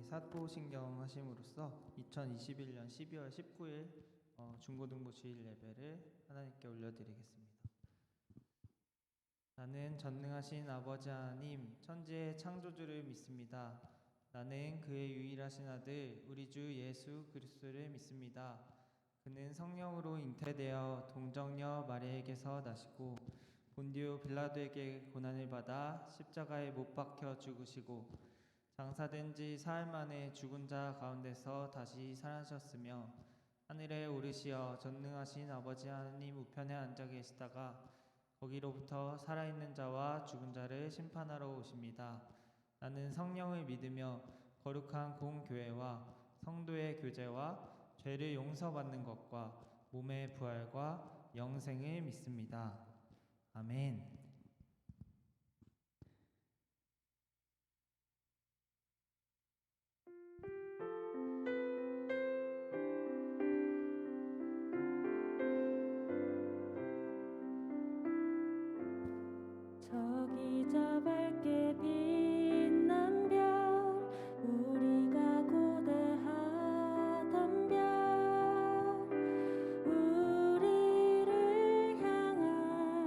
사도신경 하심으로써 2021년 12월 19일 중고등부 주일 예배를 하나님께 올려드리겠습니다. 나는 전능하신 아버지 하나님 천지의 창조주를 믿습니다. 나는 그의 유일하신 아들 우리 주 예수 그리스도를 믿습니다. 그는 성령으로 잉태되어 동정녀 마리아에게서 나시고 본디오 빌라도에게 고난을 받아 십자가에 못 박혀 죽으시고 장사된 지 사흘 만에 죽은 자 가운데서 다시 살아나셨으며 하늘에 오르시어 전능하신 아버지 하나님 우편에 앉아 계시다가 거기로부터 살아있는 자와 죽은 자를 심판하러 오십니다. 나는 성령을 믿으며 거룩한 공교회와 성도의 교제와 죄를 용서받는 것과 몸의 부활과 영생을 믿습니다. 아멘. 저기 저 밝게 빛난 별 우리가 고대하던 별 우리를 향한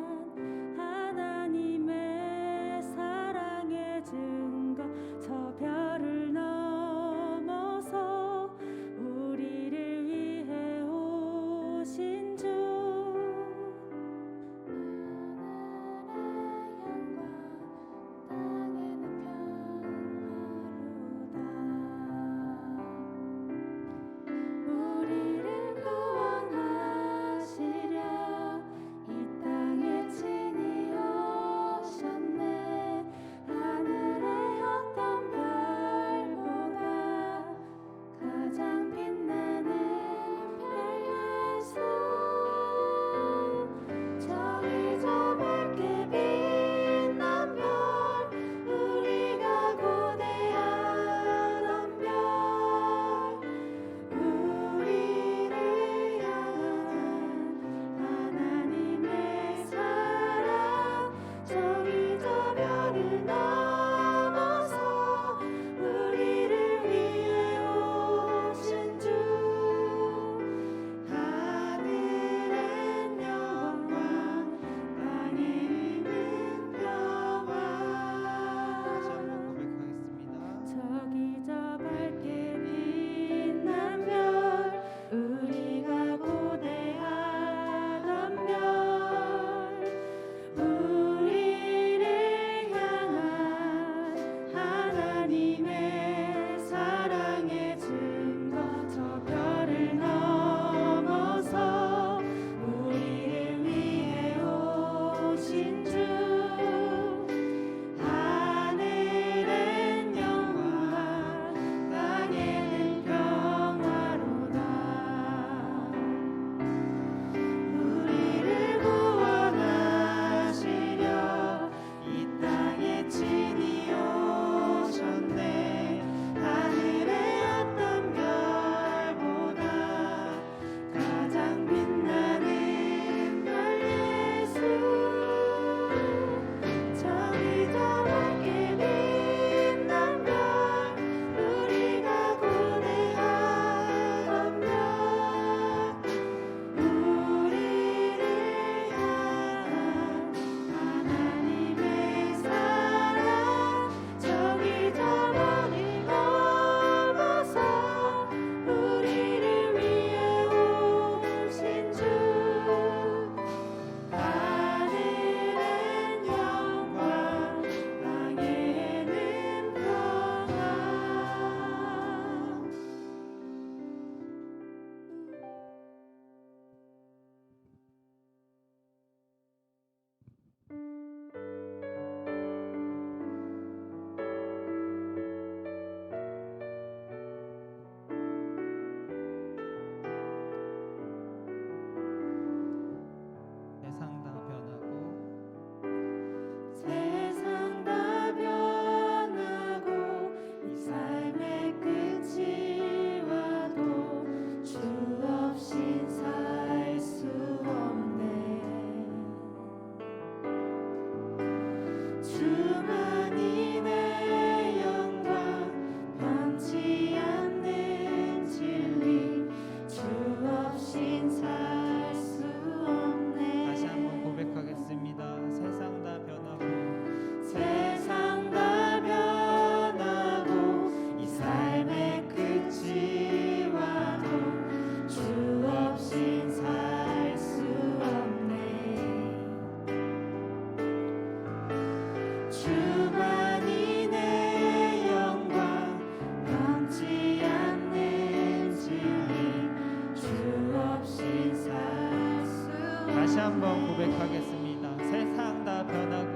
한번 고백하겠습니다. 세상 다 변하고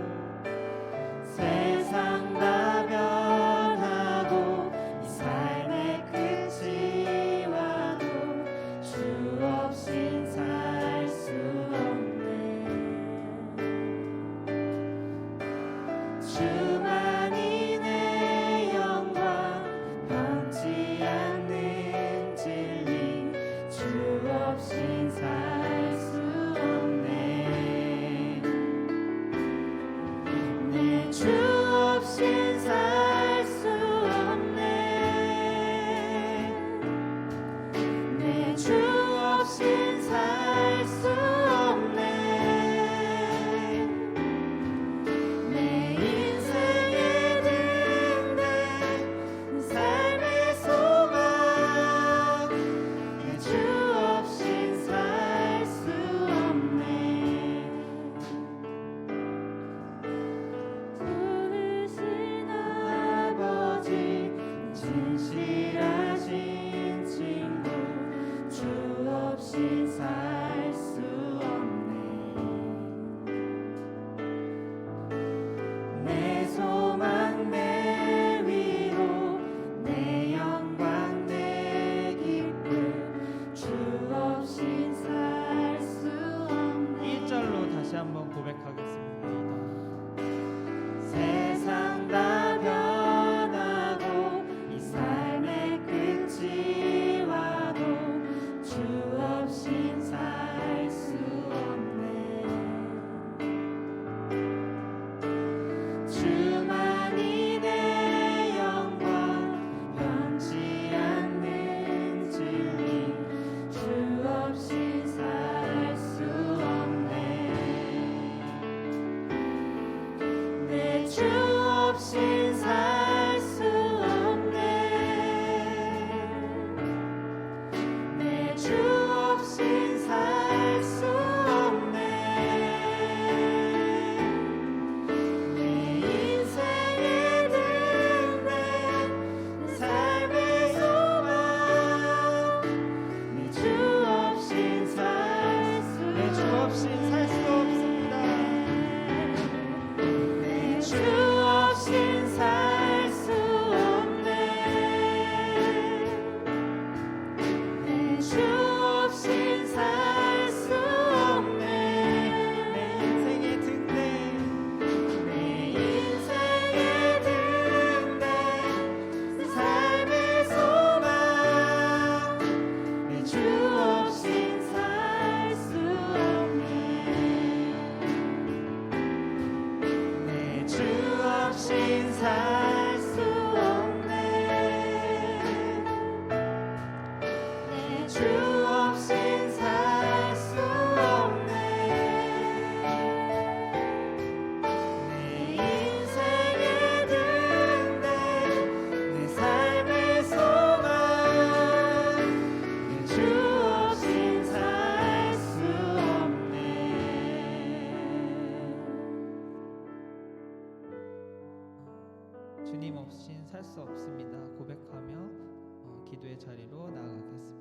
세상 다 변하고 이 삶의 끝이 와도 주 없인 살 수 없네. 주만이 내 영광 변치 않는 진리 주 없인 살 수 없네. 내 주 없인 살 수 없네. 내 주 없인 살 수 없네. 내 인생의 든든 삶의 소망 내 주 없인 살 수 없네. 부르신 아버지 진실하신 친구 주 없인 살 수 없네. 내 소망 내 위로 내 영광 내 기쁨 주 없인 살 수 없네. 1절로 다시 한번 고백하겠습니다. 세상 다 변하고 이 삶의 끝이 와도 주 없인 살 수 없네. 주만이 내 영광 변치 않는 진리 주 없인 살 수 없네. 내 주 없인 살 수 없네. 내 주 없인 살 수 없네. 내 인생의 든든 삶의 소망 내 주 없인 살 수 내 주 없인 살 수 없습니다. 내 주 없인 살 수 없네. 내 주 없인 살 수 없네. 내 인생의 든든 내 인생의 든든 삶의 소망 내 주 없인 살 수 없네. 내 주 없인 살 수 없네. 내 주 없인 살 수 없네. 내 인생의 든든 내 삶의 소망 내 주 없인 살 수 없네. 주님 없인 살 수 없습니다. 고백하며 기도의 자리로 나아가겠습니다.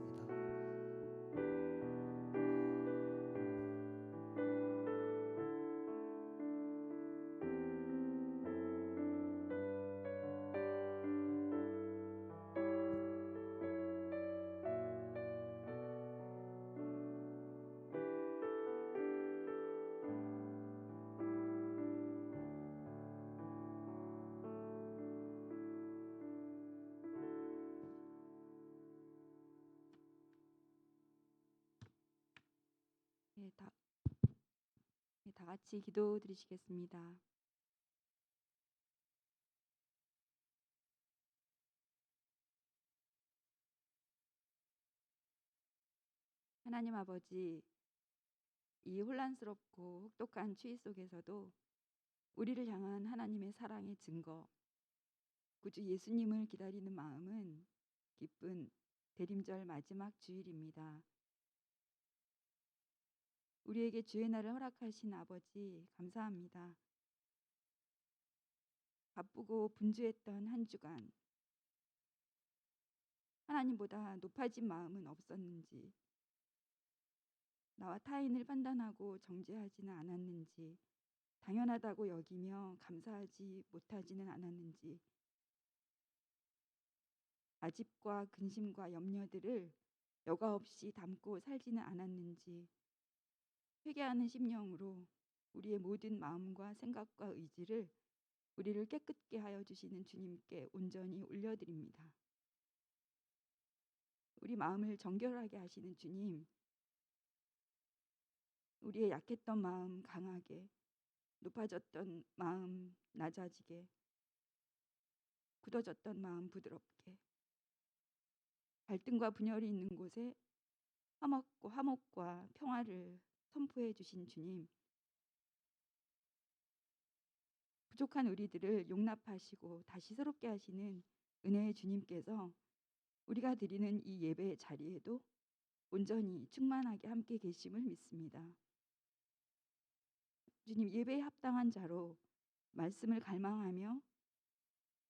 네, 다 같이 기도 드리시겠습니다. 하나님 아버지, 이 혼란스럽고 혹독한 추위 속에서도 우리를 향한 하나님의 사랑의 증거, 구주 예수님을 기다리는 마음은 기쁜 대림절 마지막 주일입니다. 우리에게 주의 날을 허락하신 아버지 감사합니다. 바쁘고 분주했던 한 주간 하나님보다 높아진 마음은 없었는지 나와 타인을 판단하고 정죄하지는 않았는지, 당연하다고 여기며 감사하지 못하지는 않았는지, 아집과 근심과 염려들을 여과 없이 담고 살지는 않았는지, 회개하는 심령으로 우리의 모든 마음과 생각과 의지를 우리를 깨끗게 하여 주시는 주님께 온전히 올려드립니다. 우리 마음을 정결하게 하시는 주님, 우리의 약했던 마음 강하게, 높아졌던 마음 낮아지게, 굳어졌던 마음 부드럽게, 갈등과 분열이 있는 곳에 화목과 평화를 선포해 주신 주님, 부족한 우리들을 용납하시고 다시 새롭게 하시는 은혜의 주님께서 우리가 드리는 이 예배의 자리에도 온전히 충만하게 함께 계심을 믿습니다. 주님, 예배에 합당한 자로 말씀을 갈망하며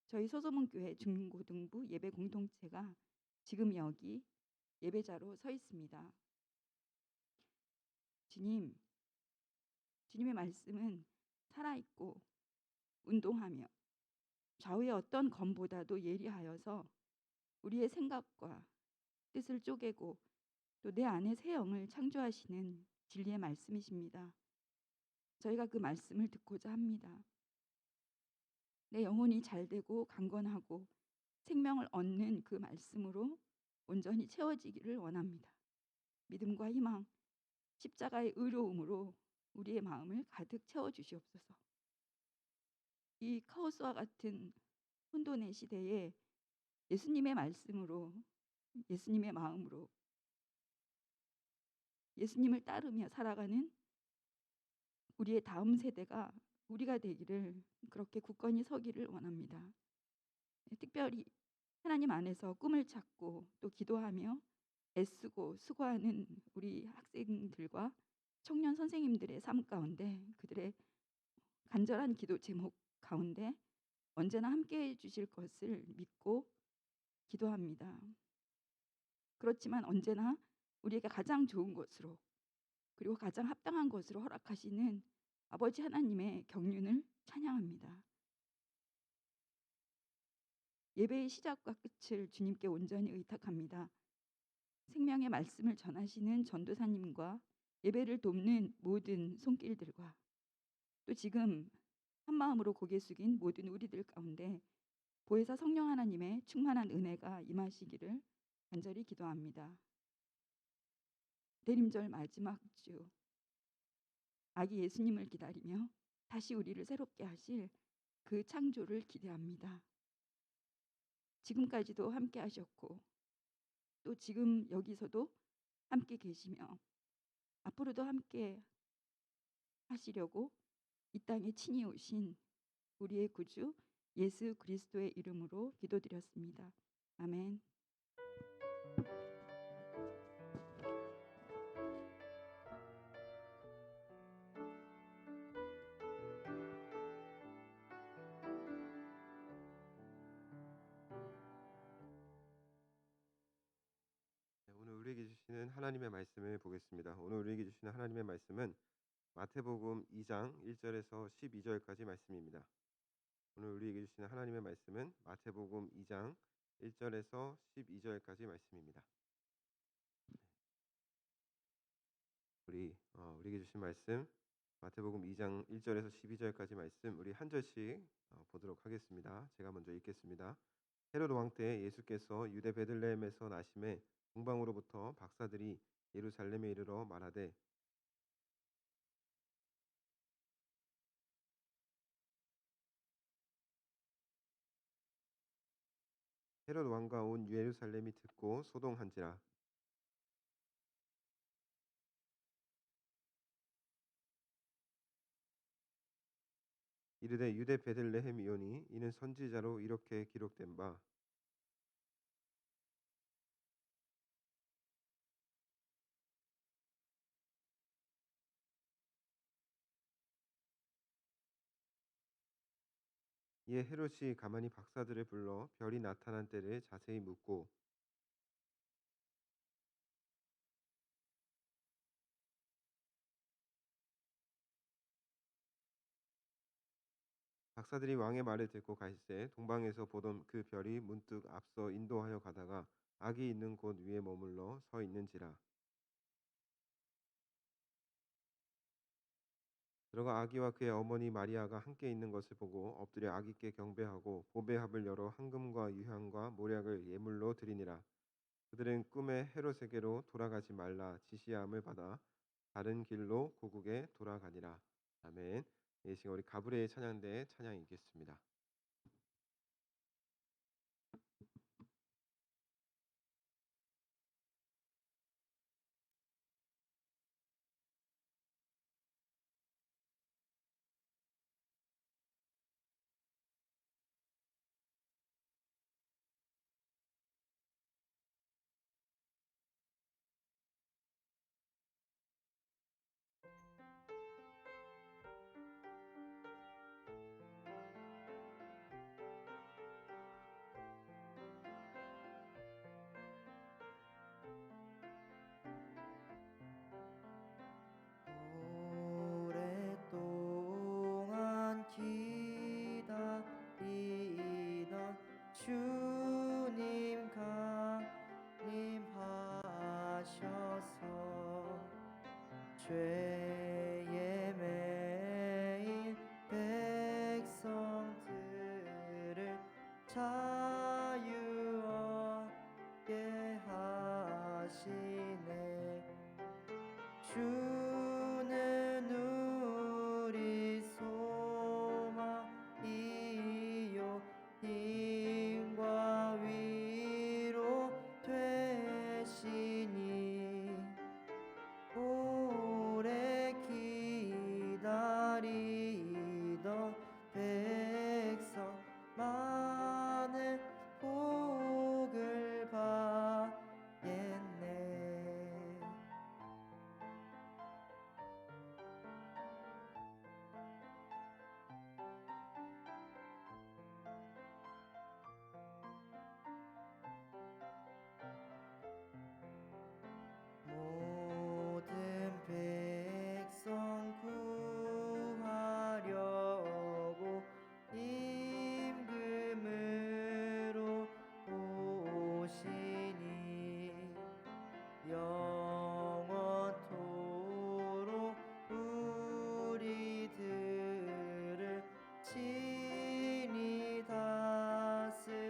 저희 소소문교회 중고등부 예배 공동체가 지금 여기 예배자로 서 있습니다. 주님, 주님의 말씀은 살아있고 운동하며 좌우의 어떤 검보다도 예리하여서 우리의 생각과 뜻을 쪼개고 또 내 안에 새 영을 창조하시는 진리의 말씀이십니다. 저희가 그 말씀을 듣고자 합니다. 내 영혼이 잘되고 강건하고 생명을 얻는 그 말씀으로 온전히 채워지기를 원합니다. 믿음과 희망, 십자가의 의로움으로 우리의 마음을 가득 채워주시옵소서. 이 카오스와 같은 혼돈의 시대에 예수님의 말씀으로, 예수님의 마음으로, 예수님을 따르며 살아가는 우리의 다음 세대가 우리가 되기를, 그렇게 굳건히 서기를 원합니다. 특별히 하나님 안에서 꿈을 찾고 또 기도하며 애쓰고 수고하는 우리 학생들과 청년 선생님들의 삶 가운데, 그들의 간절한 기도 제목 가운데 언제나 함께해 주실 것을 믿고 기도합니다. 그렇지만 언제나 우리에게 가장 좋은 것으로, 그리고 가장 합당한 것으로 허락하시는 아버지 하나님의 경륜을 찬양합니다. 예배의 시작과 끝을 주님께 온전히 의탁합니다. 생명의 말씀을 전하시는 전도사님과 예배를 돕는 모든 손길들과 또 지금 한마음으로 고개 숙인 모든 우리들 가운데 보혜사 성령 하나님의 충만한 은혜가 임하시기를 간절히 기도합니다. 대림절 마지막 주, 아기 예수님을 기다리며 다시 우리를 새롭게 하실 그 창조를 기대합니다. 지금까지도 함께 하셨고 또 지금 여기서도 함께 계시며 앞으로도 함께 하시려고 이 땅에 친히 오신 우리의 구주 예수 그리스도의 이름으로 기도드렸습니다. 아멘. 네, 오늘 우리에게 주시는 하나님의 말씀을 보겠습니다. 오늘 우리에게 주시는 하나님의 말씀은 마태복음 2장 1절에서 12절까지 말씀입니다. 오늘 우리에게 주시는 하나님의 말씀은 마태복음 2장 1절에서 12절까지 말씀입니다. 우리에게 주신 말씀 마태복음 2장 1절에서 12절까지 말씀 우리 한 절씩 보도록 하겠습니다. 제가 먼저 읽겠습니다. 헤롯 왕 때 예수께서 유대 베들레헴에서 나심에 동방으로부터 박사들이 예루살렘에 이르러 말하되 헤롯 왕과 온 예루살렘이 듣고 소동한지라. 이르되 유대 베들레헴이오니 이는 선지자로 이렇게 기록된 바 이에 헤롯이 가만히 박사들을 불러 별이 나타난 때를 자세히 묻고 박사들이 왕의 말을 듣고 갈새 동방에서 보던 그 별이 문득 앞서 인도하여 가다가 아기 있는 곳 위에 머물러 서 있는지라. 들어가 아기와 그의 어머니 마리아가 함께 있는 것을 보고 엎드려 아기께 경배하고 보배합을 열어 황금과 유향과 모략을 예물로 드리니라. 그들은 꿈에 헤롯에게로 돌아가지 말라 지시함을 받아 다른 길로 고국에 돌아가니라. 아멘. 이 시간 우리 가브리엘 찬양대의 찬양 읽겠습니다. 오랫동안 기다리던 주님 강림하셔서 죄에 매인 백성들을 자유 얻게 하시네. 주는 우리 소망이요 힘과 위로 되시니 오래 기다리던 백성 많은 복을 받겠네. 모든 백성 구하려고 임금으로 오시니 영원토록 우리들을 친히 다스리시며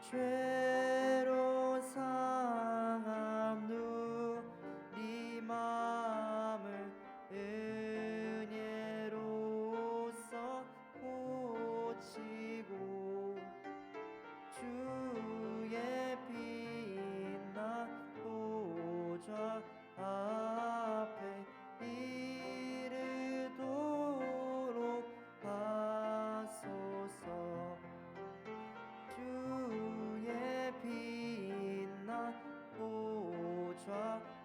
죄로 상한 우리 마음을 은혜로써 고치고 주의 빛난 보좌 앞에 이르도록 하소서. 주의 빛난 보좌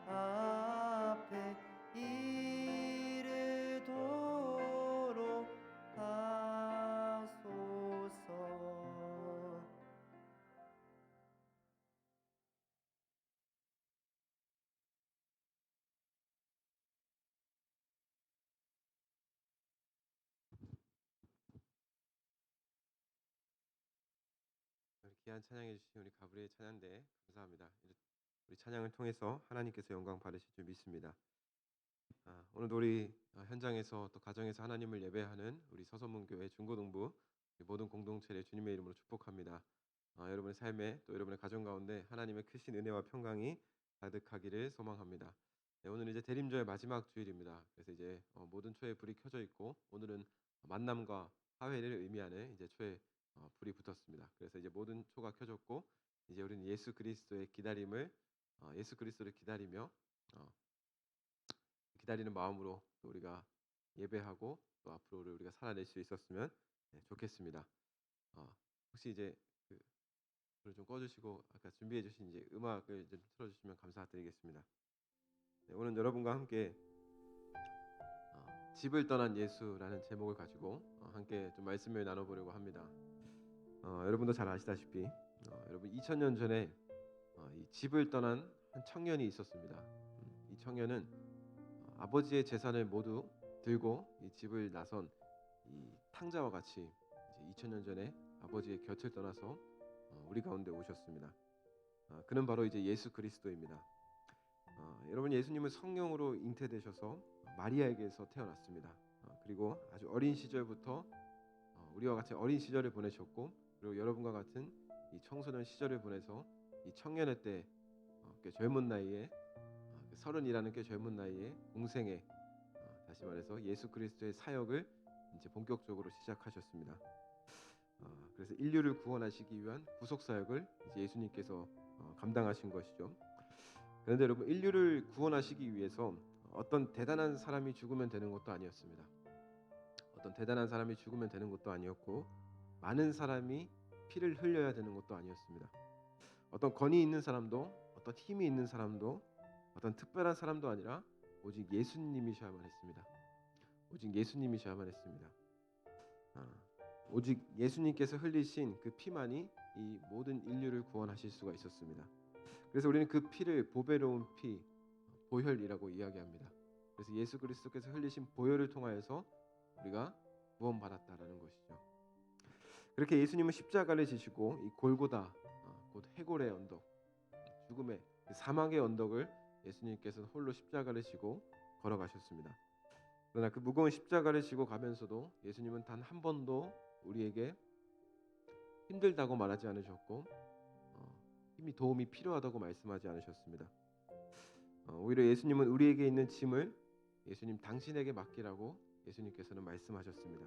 앞에 이르도록 하소서. 우리 귀한 찬양해 주신 우리 가브리엘 찬양대 감사합니다. 우리 찬양을 통해서 하나님께서 영광 받으실 줄 믿습니다. 오늘도 우리 현장에서 또 가정에서 하나님을 예배하는 우리 서선문교회 중고등부 모든 공동체를 주님의 이름으로 축복합니다. 여러분의 삶에 또 여러분의 가정 가운데 하나님의 크신 은혜와 평강이 가득하기를 소망합니다. 네, 오늘 이제 대림절의 마지막 주일입니다. 그래서 이제 모든 초에 불이 켜져 있고 오늘은 만남과 화해를 의미하는 이제 초에 불이 붙었습니다. 그래서 이제 모든 초가 켜졌고 이제 우리는 예수 그리스도의 기다림을 예수 그리스도를 기다리며 기다리는 마음으로 또 우리가 예배하고 또 앞으로를 우리가 살아낼 수 있었으면 좋겠습니다. 혹시 이제 그 불을 좀 꺼주시고 아까 준비해주신 이제 음악을 좀 틀어주시면 감사드리겠습니다. 네, 오늘 여러분과 함께 집을 떠난 예수라는 제목을 가지고 함께 좀 말씀을 나눠보려고 합니다. 여러분도 잘 아시다시피 여러분 2000년 전에 이 집을 떠난 한 청년이 있었습니다. 이 청년은 아버지의 재산을 모두 들고 이 집을 나선 이 탕자와 같이 이제 2000년 전에 아버지의 곁을 떠나서 우리 가운데 오셨습니다. 그는 바로 이제 예수 그리스도입니다. 여러분, 예수님은 성령으로 잉태되셔서 마리아에게서 태어났습니다. 그리고 아주 어린 시절부터 우리와 같이 어린 시절을 보내셨고, 그리고 여러분과 같은 이 청소년 시절을 보내서 이 청년의 때 꽤 젊은 나이에 30이라는 꽤 젊은 나이에 공생에 다시 말해서 예수 그리스도의 사역을 이제 본격적으로 시작하셨습니다. 그래서 인류를 구원하시기 위한 구속 사역을 이제 예수님께서 감당하신 것이죠. 그런데 여러분, 인류를 구원하시기 위해서 어떤 대단한 사람이 죽으면 되는 것도 아니었습니다. 어떤 대단한 사람이 죽으면 되는 것도 아니었고, 많은 사람이 피를 흘려야 되는 것도 아니었습니다. 어떤 권위 있는 사람도, 어떤 힘이 있는 사람도, 어떤 특별한 사람도 아니라 오직 예수님이셔야만 했습니다. 오직 예수님이셔야만 했습니다. 오직 예수님께서 흘리신 그 피만이 이 모든 인류를 구원하실 수가 있었습니다. 그래서 우리는 그 피를 보배로운 피, 보혈이라고 이야기합니다. 그래서 예수 그리스도께서 흘리신 보혈을 통하여서 우리가 구원받았다라는 것이죠. 그렇게 예수님은 십자가를 지시고 이 골고다, 곧 해골의 언덕, 죽음의 사망의 언덕을 예수님께서는 홀로 십자가를 지고 걸어가셨습니다. 그러나 그 무거운 십자가를 지고 가면서도 예수님은 단 한 번도 우리에게 힘들다고 말하지 않으셨고, 도움이 필요하다고 말씀하지 않으셨습니다. 오히려 예수님은 우리에게 있는 짐을 예수님 당신에게 맡기라고 예수님께서는 말씀하셨습니다.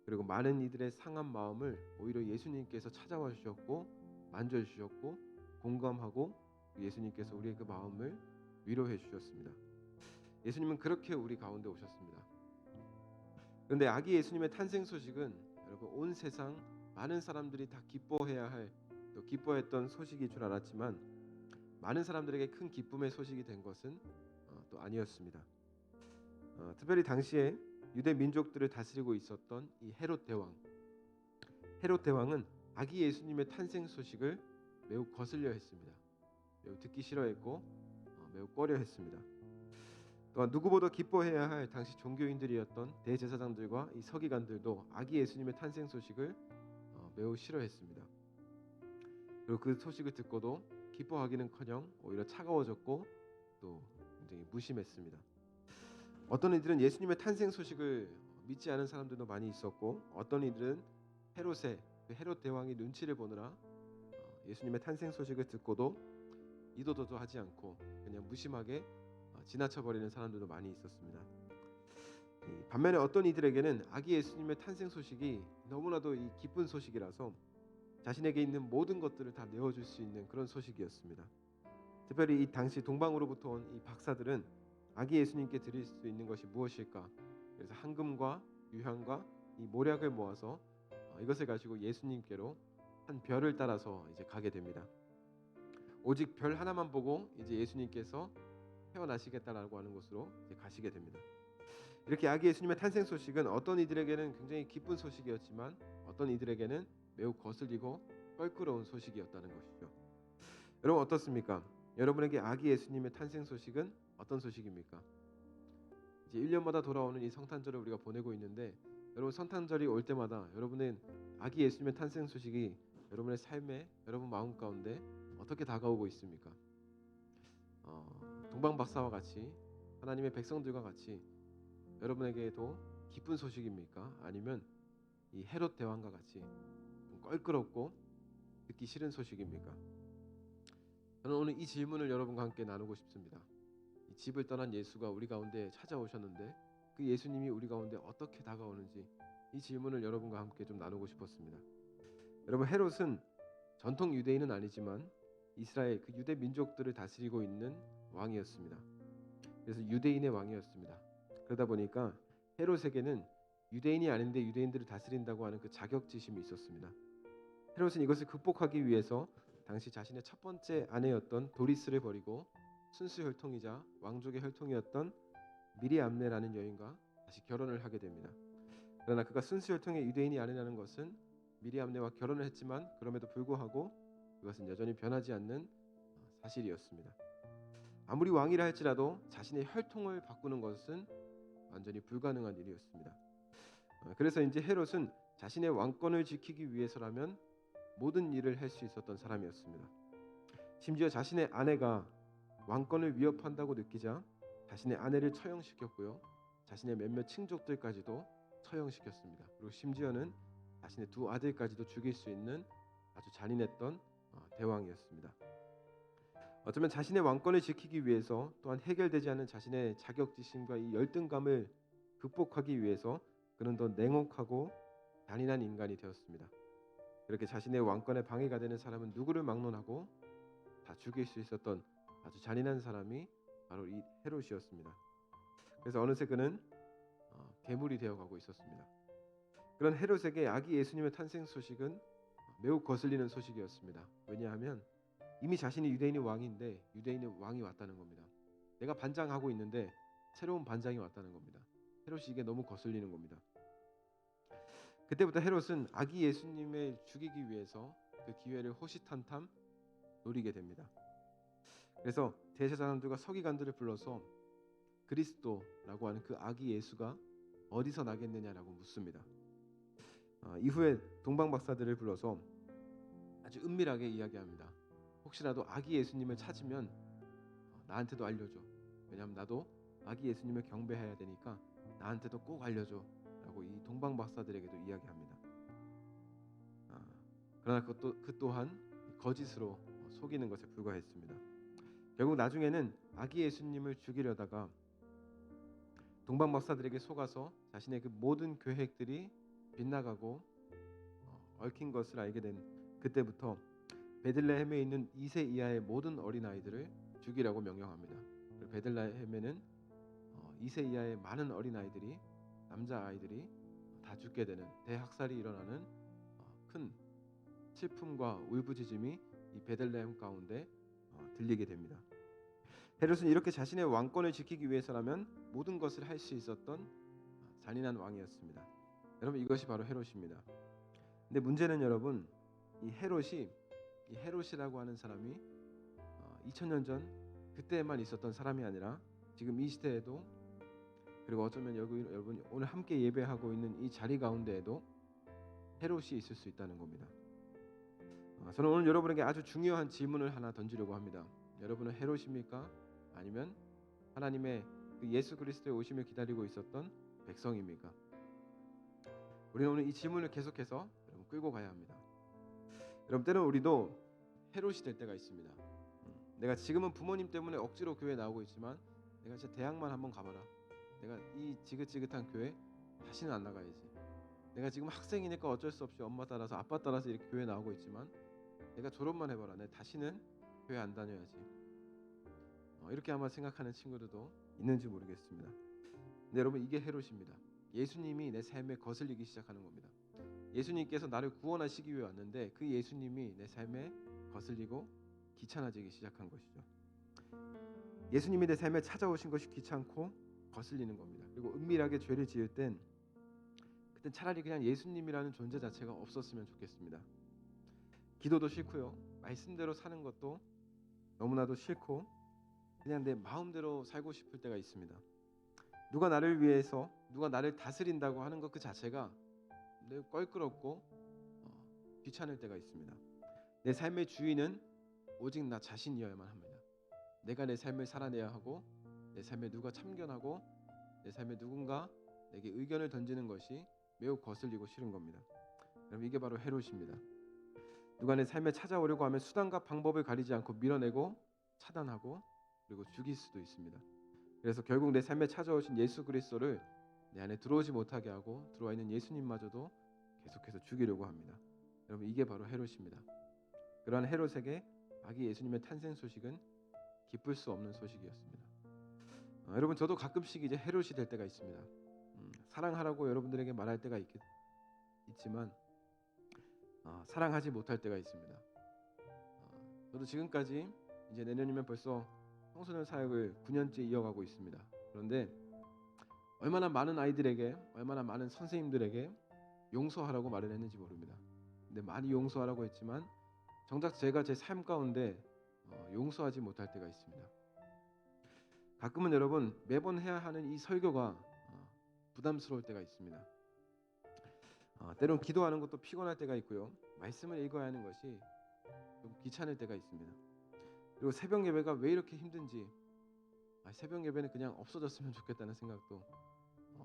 그리고 많은 이들의 상한 마음을 오히려 예수님께서 찾아와 주셨고, 만져주셨고, 공감하고, 예수님께서 우리의 그 마음을 위로해 주셨습니다. 예수님은 그렇게 우리 가운데 오셨습니다. 그런데 아기 예수님의 탄생 소식은 여러분, 온 세상 많은 사람들이 다 기뻐해야 할, 또 기뻐했던 소식일 줄 알았지만, 많은 사람들에게 큰 기쁨의 소식이 된 것은 또 아니었습니다. 특별히 당시에 유대 민족들을 다스리고 있었던 이 헤롯 대왕은 아기 예수님의 탄생 소식을 매우 거슬려 했습니다. 매우 듣기 싫어했고 매우 꺼려했습니다. 또한 누구보다 기뻐해야 할 당시 종교인들이었던 대제사장들과 이 서기관들도 아기 예수님의 탄생 소식을 매우 싫어했습니다. 그리고 그 소식을 듣고도 기뻐하기는커녕 오히려 차가워졌고 또 굉장히 무심했습니다. 어떤 이들은 예수님의 탄생 소식을 믿지 않은 사람들도 많이 있었고, 어떤 이들은 헤롯 대왕이 눈치를 보느라 예수님의 탄생 소식을 듣고도 이도저도 하지 않고 그냥 무심하게 지나쳐버리는 사람들도 많이 있었습니다. 반면에 어떤 이들에게는 아기 예수님의 탄생 소식이 너무나도 이 기쁜 소식이라서 자신에게 있는 모든 것들을 다 내어줄 수 있는 그런 소식이었습니다. 특별히 이 당시 동방으로부터 온 이 박사들은 아기 예수님께 드릴 수 있는 것이 무엇일까? 그래서 황금과 유향과 이 모략을 모아서 이것을 가지고 예수님께로 한 별을 따라서 이제 가게 됩니다. 오직 별 하나만 보고 이제 예수님께서 태어나시겠다라고 하는 곳으로 이제 가시게 됩니다. 이렇게 아기 예수님의 탄생 소식은 어떤 이들에게는 굉장히 기쁜 소식이었지만, 어떤 이들에게는 매우 거슬리고 껄끄러운 소식이었다는 것이죠. 여러분, 어떻습니까? 여러분에게 아기 예수님의 탄생 소식은 어떤 소식입니까? 이제 1년마다 돌아오는 이 성탄절을 우리가 보내고 있는데, 여러분, 성탄절이 올 때마다 여러분은 아기 예수님의 탄생 소식이 여러분의 삶에, 여러분 마음 가운데 어떻게 다가오고 있습니까? 동방 박사와 같이, 하나님의 백성들과 같이 여러분에게도 기쁜 소식입니까? 아니면 이 헤롯 대왕과 같이 좀 껄끄럽고 듣기 싫은 소식입니까? 저는 오늘 이 질문을 여러분과 함께 나누고 싶습니다. 이 집을 떠난 예수가 우리 가운데 찾아오셨는데 그 예수님이 우리 가운데 어떻게 다가오는지, 이 질문을 여러분과 함께 좀 나누고 싶었습니다. 여러분, 헤롯은 전통 유대인은 아니지만 이스라엘 그 유대 민족들을 다스리고 있는 왕이었습니다. 그래서 유대인의 왕이었습니다. 그러다 보니까 헤롯에게는 유대인이 아닌데 유대인들을 다스린다고 하는 그 자격지심이 있었습니다. 헤롯은 이것을 극복하기 위해서 당시 자신의 첫 번째 아내였던 도리스를 버리고 순수 혈통이자 왕족의 혈통이었던 미리암네라는 여인과 다시 결혼을 하게 됩니다. 그러나 그가 순수 혈통의 유대인이 아니라는 것은 미리암네와 결혼을 했지만 그럼에도 불구하고 그것은 여전히 변하지 않는 사실이었습니다. 아무리 왕이라 할지라도 자신의 혈통을 바꾸는 것은 완전히 불가능한 일이었습니다. 그래서 이제 헤롯은 자신의 왕권을 지키기 위해서라면 모든 일을 할 수 있었던 사람이었습니다. 심지어 자신의 아내가 왕권을 위협한다고 느끼자 자신의 아내를 처형시켰고요. 자신의 몇몇 친족들까지도 처형시켰습니다. 그리고 심지어는 자신의 두 아들까지도 죽일 수 있는 아주 잔인했던 대왕이었습니다. 어쩌면 자신의 왕권을 지키기 위해서 또한 해결되지 않은 자신의 자격지심과 이 열등감을 극복하기 위해서 그는 더 냉혹하고 잔인한 인간이 되었습니다. 그렇게 자신의 왕권에 방해가 되는 사람은 누구를 막론하고 다 죽일 수 있었던 아주 잔인한 사람이 바로 이 헤롯이었습니다. 그래서 어느새 그는 괴물이 되어가고 있었습니다. 그런 헤롯에게 아기 예수님의 탄생 소식은 매우 거슬리는 소식이었습니다. 왜냐하면 이미 자신이 유대인의 왕인데 유대인의 왕이 왔다는 겁니다. 내가 반장하고 있는데 새로운 반장이 왔다는 겁니다. 헤롯이 이게 너무 거슬리는 겁니다. 그때부터 헤롯은 아기 예수님을 죽이기 위해서 그 기회를 호시탐탐 노리게 됩니다. 그래서 대제사장들과 서기관들을 불러서 그리스도라고 하는 그 아기 예수가 어디서 나겠느냐라고 묻습니다. 이후에 동방박사들을 불러서 아주 은밀하게 이야기합니다. 혹시라도 아기 예수님을 찾으면 나한테도 알려줘. 왜냐하면 나도 아기 예수님을 경배해야 되니까 나한테도 꼭 알려줘 라고 이 동방박사들에게도 이야기합니다. 그러나 그 또한 거짓으로 속이는 것에 불과했습니다. 결국 나중에는 아기 예수님을 죽이려다가 동방박사들에게 속아서 자신의 그 모든 계획들이 빗나가고 얽힌 것을 알게 된 그때부터 베들레헴에 있는 2세 이하의 모든 어린아이들을 죽이라고 명령합니다. 베들레헴에는 2세 이하의 많은 어린아이들이 남자아이들이 다 죽게 되는 대학살이 일어나는 큰 슬픔과 울부짖음이 이 베들레헴 가운데 들리게 됩니다. 헤롯은 이렇게 자신의 왕권을 지키기 위해서라면 모든 것을 할 수 있었던 잔인한 왕이었습니다. 여러분 이것이 바로 헤롯입니다. 근데 문제는 여러분 이 헤롯이라고 하는 사람이 2000년 전 그때에만 있었던 사람이 아니라 지금 이 시대에도 그리고 어쩌면 여러분 오늘 함께 예배하고 있는 이 자리 가운데에도 헤롯이 있을 수 있다는 겁니다. 저는 오늘 여러분에게 아주 중요한 질문을 하나 던지려고 합니다. 여러분은 헤롯입니까? 아니면 하나님의 그 예수 그리스도의 오심을 기다리고 있었던 백성입니까? 우리는 오늘 이 질문을 계속해서 여러분 끌고 가야 합니다. 여러분 때는 우리도 헤롯이 될 때가 있습니다. 내가 지금은 부모님 때문에 억지로 교회 나오고 있지만 내가 진짜 대학만 한번 가봐라. 내가 이 지긋지긋한 교회 다시는 안 나가야지. 내가 지금 학생이니까 어쩔 수 없이 엄마 따라서 아빠 따라서 이렇게 교회 나오고 있지만 내가 졸업만 해봐라. 내가 다시는 교회 안 다녀야지. 이렇게 아마 생각하는 친구들도 있는지 모르겠습니다. 근데 여러분 이게 헤롯입니다. 예수님이 내 삶에 거슬리기 시작하는 겁니다. 예수님께서 나를 구원하시기 위해 왔는데 그 예수님이 내 삶에 거슬리고 귀찮아지기 시작한 것이죠. 예수님이 내 삶에 찾아오신 것이 귀찮고 거슬리는 겁니다. 그리고 은밀하게 죄를 지을 땐 그땐 차라리 그냥 예수님이라는 존재 자체가 없었으면 좋겠습니다. 기도도 싫고요. 말씀대로 사는 것도 너무나도 싫고 그냥 내 마음대로 살고 싶을 때가 있습니다. 누가 나를 위해서 누가 나를 다스린다고 하는 것 그 자체가 매우 껄끄럽고 귀찮을 때가 있습니다. 내 삶의 주인은 오직 나 자신이어야만 합니다. 내가 내 삶을 살아내야 하고 내 삶에 누가 참견하고 내 삶에 누군가 내게 의견을 던지는 것이 매우 거슬리고 싫은 겁니다. 여러분 이게 바로 헤롯입니다. 누가 내 삶에 찾아오려고 하면 수단과 방법을 가리지 않고 밀어내고 차단하고 그리고 죽일 수도 있습니다. 그래서 결국 내 삶에 찾아오신 예수 그리스도를 내 안에 들어오지 못하게 하고 들어와 있는 예수님마저도 계속해서 죽이려고 합니다. 여러분 이게 바로 헤롯입니다. 그러한 헤롯에게 아기 예수님의 탄생 소식은 기쁠 수 없는 소식이었습니다. 여러분 저도 가끔씩 이제 헤롯이 될 때가 있습니다. 사랑하라고 여러분들에게 말할 때가 있지만 사랑하지 못할 때가 있습니다. 저도 지금까지 이제 내년이면 벌써 청소년 사역을 9년째 이어가고 있습니다. 그런데 얼마나 많은 아이들에게 얼마나 많은 선생님들에게 용서하라고 말을 했는지 모릅니다. 근데 많이 용서하라고 했지만 정작 제가 제 삶 가운데 용서하지 못할 때가 있습니다. 가끔은 여러분 매번 해야 하는 이 설교가 부담스러울 때가 있습니다. 때론 기도하는 것도 피곤할 때가 있고요. 말씀을 읽어야 하는 것이 좀 귀찮을 때가 있습니다. 그리고 새벽 예배가 왜 이렇게 힘든지, 새벽 예배는 그냥 없어졌으면 좋겠다는 생각도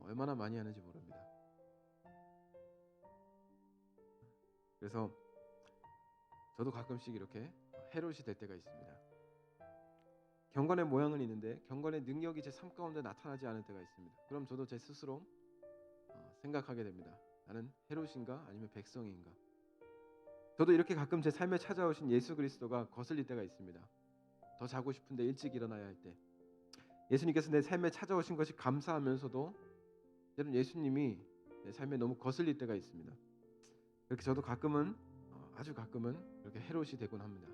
얼마나 많이 하는지 모릅니다. 그래서 저도 가끔씩 이렇게 헤롯이 될 때가 있습니다. 경건의 모양은 있는데 경건의 능력이 제 삶 가운데 나타나지 않을 때가 있습니다. 그럼 저도 제 스스로 생각하게 됩니다. 나는 헤롯인가 아니면 백성인가? 저도 이렇게 가끔 제 삶에 찾아오신 예수 그리스도가 거슬릴 때가 있습니다. 더 자고 싶은데 일찍 일어나야 할 때, 예수님께서 내 삶에 찾아오신 것이 감사하면서도 때론 예수님이 내 삶에 너무 거슬릴 때가 있습니다. 그렇게 저도 가끔은 아주 가끔은 이렇게 헤롯이 되곤 합니다.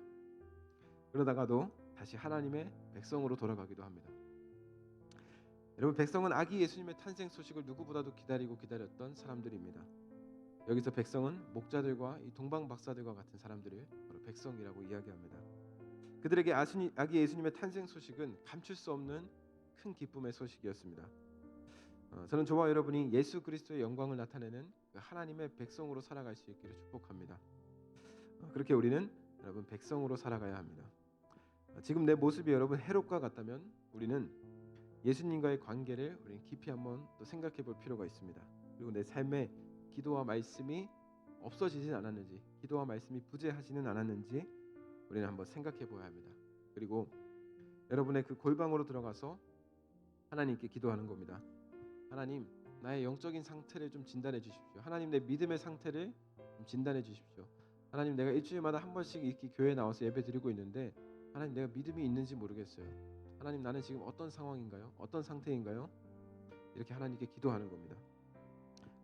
그러다가도 다시 하나님의 백성으로 돌아가기도 합니다. 여러분, 백성은 아기 예수님의 탄생 소식을 누구보다도 기다렸던 사람들입니다. 여기서 백성은 목자들과 이 동방 박사들과 같은 사람들을 바로 백성이라고 이야기합니다. 그들에게 아기 예수님의 탄생 소식은 감출 수 없는 큰 기쁨의 소식이었습니다. 저는 저와 여러분이 예수 그리스도의 영광을 나타내는 하나님의 백성으로 살아갈 수 있기를 축복합니다. 그렇게 우리는 여러분 백성으로 살아가야 합니다. 지금 내 모습이 여러분 헤롯과 같다면 우리는 예수님과의 관계를 우리는 깊이 한번 또 생각해 볼 필요가 있습니다. 그리고 내 삶에 기도와 말씀이 없어지진 않았는지, 기도와 말씀이 부재하지는 않았는지 우리는 한번 생각해 보아야 합니다. 그리고 여러분의 그 골방으로 들어가서 하나님께 기도하는 겁니다. 하나님, 나의 영적인 상태를 좀 진단해 주십시오. 하나님, 내 믿음의 상태를 좀 진단해 주십시오. 하나님, 내가 일주일마다 한 번씩 이렇게 교회에 나와서 예배 드리고 있는데 하나님, 내가 믿음이 있는지 모르겠어요. 하나님, 나는 지금 어떤 상황인가요? 어떤 상태인가요? 이렇게 하나님께 기도하는 겁니다.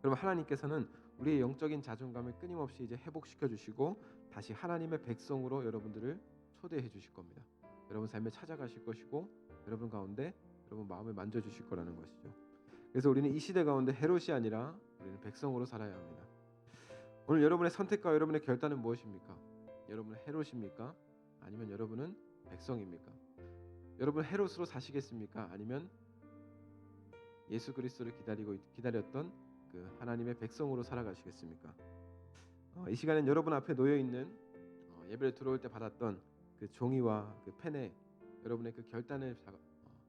그럼 하나님께서는 우리의 영적인 자존감을 끊임없이 이제 회복시켜 주시고 다시 하나님의 백성으로 여러분들을 초대해 주실 겁니다. 여러분 삶에 찾아가실 것이고 여러분 가운데 여러분 마음을 만져 주실 거라는 것이죠. 그래서 우리는 이 시대 가운데 헤롯이 아니라 우리는 백성으로 살아야 합니다. 오늘 여러분의 선택과 여러분의 결단은 무엇입니까? 여러분은 헤롯입니까? 아니면 여러분은 백성입니까? 여러분 헤롯으로 사시겠습니까? 아니면 예수 그리스도를 기다렸던 그 하나님의 백성으로 살아가시겠습니까? 이 시간엔 여러분 앞에 놓여 있는 예배를 들어올 때 받았던 그 종이와 그 펜에 여러분의 그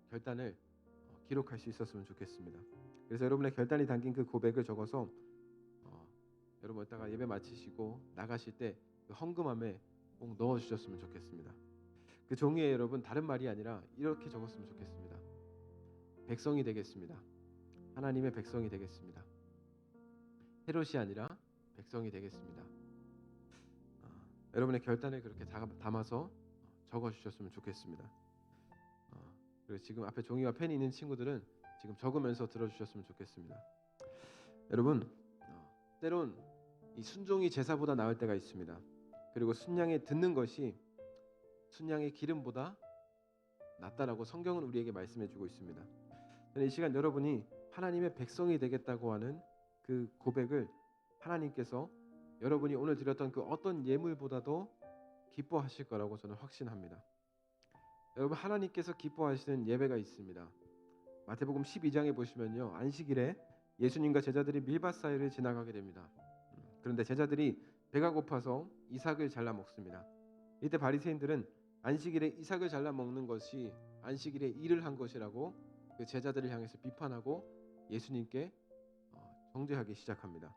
결단을 기록할 수 있었으면 좋겠습니다. 그래서 여러분의 결단이 담긴 그 고백을 적어서 여러분 이따가 예배 마치시고 나가실 때 그 헌금함에 꼭 넣어 주셨으면 좋겠습니다. 그 종이에 여러분 다른 말이 아니라 이렇게 적었으면 좋겠습니다. 백성이 되겠습니다. 하나님의 백성이 되겠습니다. 헤롯이 아니라 백성이 되겠습니다. 여러분의 결단을 그렇게 담아서 적어주셨으면 좋겠습니다. 그리고 지금 앞에 종이와 펜이 있는 친구들은 지금 적으면서 들어주셨으면 좋겠습니다. 여러분, 때론 이 순종이 제사보다 나을 때가 있습니다. 그리고 순양에 듣는 것이 순양의 기름보다 낫다라고 성경은 우리에게 말씀해주고 있습니다. 이 시간 여러분이 하나님의 백성이 되겠다고 하는 그 고백을 하나님께서 여러분이 오늘 드렸던 그 어떤 예물보다도 기뻐하실 거라고 저는 확신합니다. 여러분, 하나님께서 기뻐하시는 예배가 있습니다. 마태복음 12장에 보시면요, 안식일에 예수님과 제자들이 밀밭 사이를 지나가게 됩니다. 그런데 제자들이 배가 고파서 이삭을 잘라 먹습니다. 이때 바리새인들은 안식일에 이삭을 잘라 먹는 것이 안식일에 일을 한 것이라고 그 제자들을 향해서 비판하고 예수님께 정죄하기 시작합니다.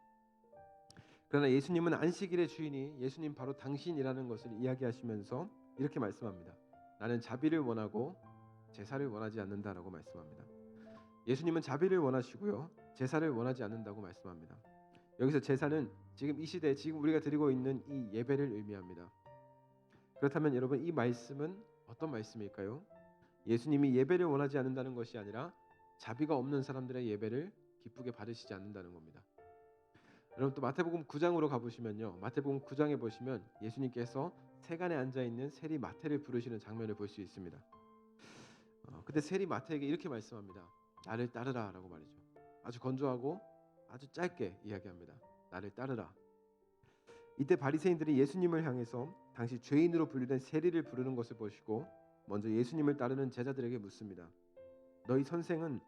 그러나 예수님은 안식일의 주인이 예수님 바로 당신이라는 것을 이야기하시면서 이렇게 말씀합니다. 나는 자비를 원하고 제사를 원하지 않는다라고 말씀합니다. 예수님은 자비를 원하시고요, 제사를 원하지 않는다고 말씀합니다. 여기서 제사는 지금 이 시대에 지금 우리가 드리고 있는 이 예배를 의미합니다. 그렇다면 여러분, 이 말씀은 어떤 말씀일까요? 예수님이 예배를 원하지 않는다는 것이 아니라 자비가 없는 사람들의 예배를 기쁘게 받으시지 않는다는 겁니다. 여러분, 또 마태복음 9장으로 가보시면요, 마태복음 9장에 보시면 예수님께서 세간에 앉아있는 세리 마태를 부르시는 장면을 볼 수 있습니다. 그때 세리 마태에게 이렇게 말씀합니다. 나를 따르라 라고 말이죠. 아주 건조하고 아주 짧게 이야기합니다. 나를 따르라. 이때 바리새인들이 예수님을 향해서 당시 죄인으로 분류된 세리를 부르는 것을 보시고 먼저 예수님을 따르는 제자들에게 묻습니다. 너희 선생은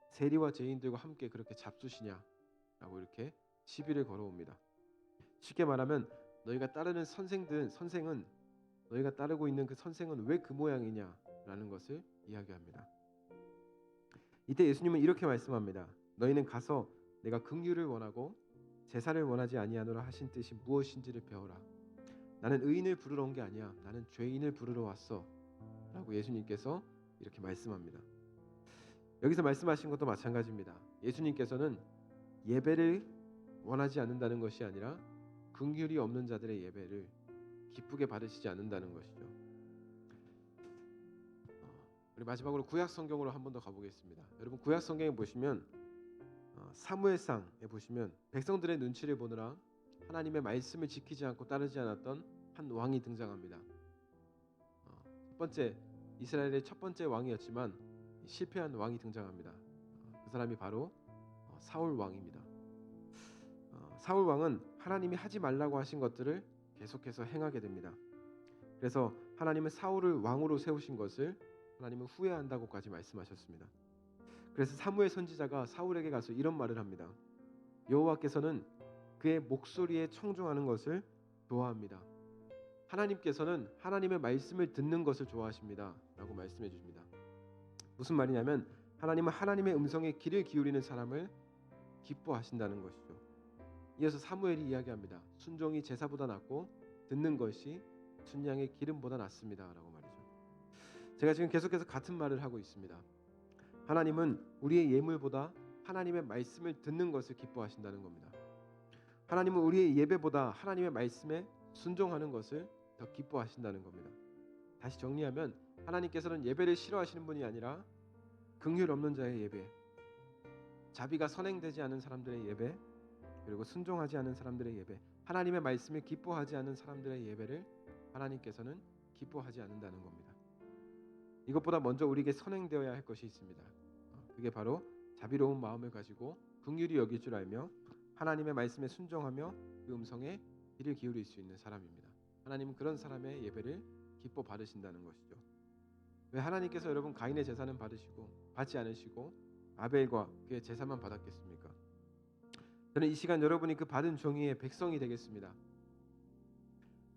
세리와 죄인들과 함께 그렇게 잡수시냐라고 이렇게 시비를 걸어옵니다. 쉽게 말하면 너희가 따르는 선생은 너희가 따르고 있는 그 선생은 왜 그 모양이냐라는 것을 이야기합니다. 이때 예수님은 이렇게 말씀합니다. 너희는 가서 내가 긍휼을 원하고 제사를 원하지 아니하노라 하신 뜻이 무엇인지를 배워라. 나는 의인을 부르러 온 게 아니야. 나는 죄인을 부르러 왔어. 라고 예수님께서 이렇게 말씀합니다. 여기서 말씀하신 것도 마찬가지입니다. 예수님께서는 예배를 원하지 않는다는 것이 아니라 긍휼이 없는 자들의 예배를 기쁘게 받으시지 않는다는 것이죠. 우리 마지막으로 구약 성경으로 한 번 더 가보겠습니다. 여러분 구약 성경에 보시면 사무엘상에 보시면 백성들의 눈치를 보느라 하나님의 말씀을 지키지 않고 따르지 않았던 한 왕이 등장합니다. 첫 번째 이스라엘의 첫 번째 왕이었지만 실패한 왕이 등장합니다. 그 사람이 바로 사울 왕입니다. 사울 왕은 하나님이 하지 말라고 하신 것들을 계속해서 행하게 됩니다. 그래서 하나님은 사울을 왕으로 세우신 것을 하나님은 후회한다고까지 말씀하셨습니다. 그래서 사무엘 선지자가 사울에게 가서 이런 말을 합니다. 여호와께서는 그의 목소리에 청종하는 것을 좋아합니다. 하나님께서는 하나님의 말씀을 듣는 것을 좋아하십니다. 라고 말씀해 주십니다. 무슨 말이냐면 하나님은 하나님의 음성에 귀를 기울이는 사람을 기뻐하신다는 것이죠. 이어서 사무엘이 이야기합니다. 순종이 제사보다 낫고 듣는 것이 순양의 기름보다 낫습니다. 라고 말이죠. 제가 지금 계속해서 같은 말을 하고 있습니다. 하나님은 우리의 예물보다 하나님의 말씀을 듣는 것을 기뻐하신다는 겁니다. 하나님은 우리의 예배보다 하나님의 말씀에 순종하는 것을 더 기뻐하신다는 겁니다. 다시 정리하면 하나님께서는 예배를 싫어하시는 분이 아니라 긍휼 없는 자의 예배, 자비가 선행되지 않은 사람들의 예배, 그리고 순종하지 않은 사람들의 예배, 하나님의 말씀을 기뻐하지 않은 사람들의 예배를 하나님께서는 기뻐하지 않는다는 겁니다. 이것보다 먼저 우리에게 선행되어야 할 것이 있습니다. 그게 바로 자비로운 마음을 가지고 긍휼히 여길 줄 알며 하나님의 말씀에 순종하며 그 음성에 귀를 기울일 수 있는 사람입니다. 하나님은 그런 사람의 예배를 기뻐 받으신다는 것이죠. 왜 하나님께서 여러분 가인의 제사는 받지 않으시고 아벨과 그의 제사만 받았겠습니까? 저는 이 시간 여러분이 그 받은 종이의 백성이 되겠습니다.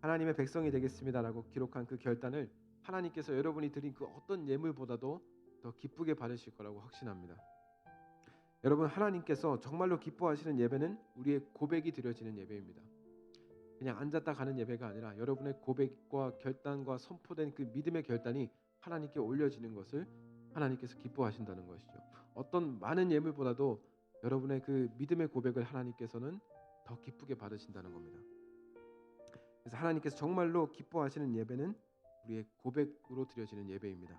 하나님의 백성이 되겠습니다라고 기록한 그 결단을 하나님께서 여러분이 드린 그 어떤 예물보다도 더 기쁘게 받으실 거라고 확신합니다. 여러분 하나님께서 정말로 기뻐하시는 예배는 우리의 고백이 드려지는 예배입니다. 그냥 앉았다 가는 예배가 아니라 여러분의 고백과 결단과 선포된 그 믿음의 결단이 하나님께 올려지는 것을 하나님께서 기뻐하신다는 것이죠. 어떤 많은 예물보다도 여러분의 그 믿음의 고백을 하나님께서는 더 기쁘게 받으신다는 겁니다. 그래서 하나님께서 정말로 기뻐하시는 예배는 우리의 고백으로 드려지는 예배입니다.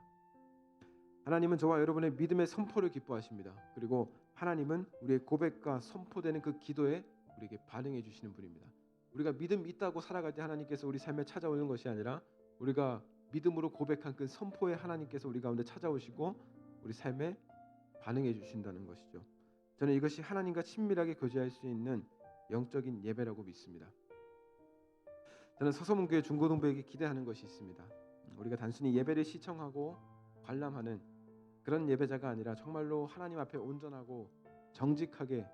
하나님은 저와 여러분의 믿음의 선포를 기뻐하십니다. 그리고 하나님은 우리의 고백과 선포되는 그 기도에 우리에게 반응해 주시는 분입니다. 우리가 믿음 있다고 살아갈 때 하나님께서 우리 삶에 찾아오는 것이 아니라 우리가 믿음으로 고백한 그 선포에 하나님께서 우리 가운데 찾아오시고 우리 삶에 반응해 주신다는 것이죠. 저는 이것이 하나님과 친밀하게 교제할 수 있는 영적인 예배라고 믿습니다. 저는 서서문교회 중고등부에게 기대하는 것이 있습니다. 우리가 단순히 예배를 시청하고 관람하는 그런 예배자가 아니라 정말로 하나님 앞에 온전하고 정직하게